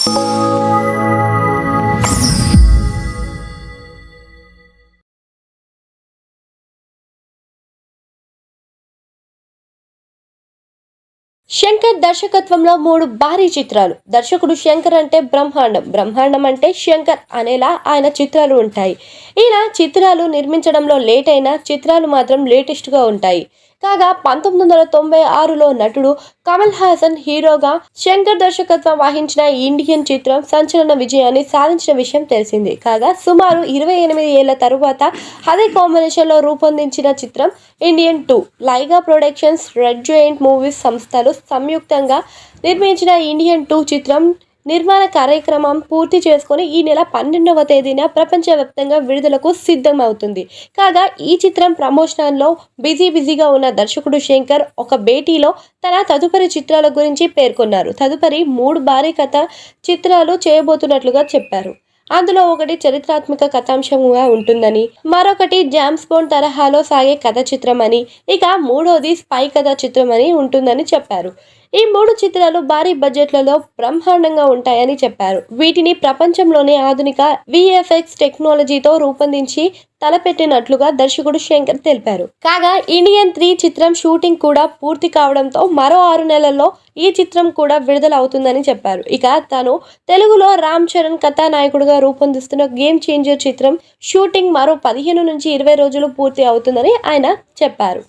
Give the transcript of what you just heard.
శంకర్ దర్శకత్వంలో 3 భారీ చిత్రాలు. దర్శకుడు శంకర్ అంటే బ్రహ్మాండం, బ్రహ్మాండం అంటే శంకర్ అనేలా ఆయన చిత్రాలు ఉంటాయి. ఈయన చిత్రాలు నిర్మించడంలో లేట్ అయినా చిత్రాలు మాత్రం లేటెస్ట్‌గా ఉంటాయి. కాగా 1996లో నటుడు కమల్ హాసన్ హీరోగా శంకర్ దర్శకత్వం వహించిన ఇండియన్ చిత్రం సంచలన విజయాన్ని సాధించిన విషయం తెలిసిందే. కాగా సుమారు 28 ఏళ్ల తరువాత అదే కాంబినేషన్లో రూపొందించిన చిత్రం Indian 2. Lyca productions, red giant movies సంస్థలు సంయుక్తంగా నిర్మించిన ఇండియన్ 2 చిత్రం నిర్మాణ కార్యక్రమం పూర్తి చేసుకొని ఈ నెల 12వ తేదీన ప్రపంచవ్యాప్తంగా విడుదలకు సిద్ధమవుతుంది. కాగా ఈ చిత్రం ప్రమోషన్లో బిజీగా ఉన్న దర్శకుడు శంకర్ ఒక భేటీలో తన తదుపరి చిత్రాల గురించి పేర్కొన్నారు. తదుపరి 3 భారీ కథ చిత్రాలు చేయబోతున్నట్లుగా చెప్పారు. అందులో ఒకటి చరిత్రాత్మక కథాంశంగా ఉంటుందని, మరొకటి జేమ్స్ బాండ్ తరహాలో సాగే కథ చిత్రం అని, ఇక మూడోది స్పై కథ చిత్రం అని ఉంటుందని చెప్పారు. ఈ 3 చిత్రాలు భారీ బడ్జెట్లలో బ్రహ్మాండంగా ఉంటాయని చెప్పారు. వీటిని ప్రపంచంలోనే ఆధునిక విఎఫ్ఎక్స్ టెక్నాలజీతో రూపొందించి తలపెట్టినట్లుగా దర్శకుడు శంకర్ తెలిపారు. కాగా ఇండియన్ 3 చిత్రం షూటింగ్ కూడా పూర్తి కావడంతో మరో 6 నెలల్లో ఈ చిత్రం కూడా విడుదల అవుతుందని చెప్పారు. ఇక తాను తెలుగులో రామ్ చరణ్ కథానాయకుడిగా రూపొందిస్తున్న గేమ్ చేంజర్ చిత్రం షూటింగ్ మరో 15 నుంచి 20 రోజులు పూర్తి అవుతుందని ఆయన చెప్పారు.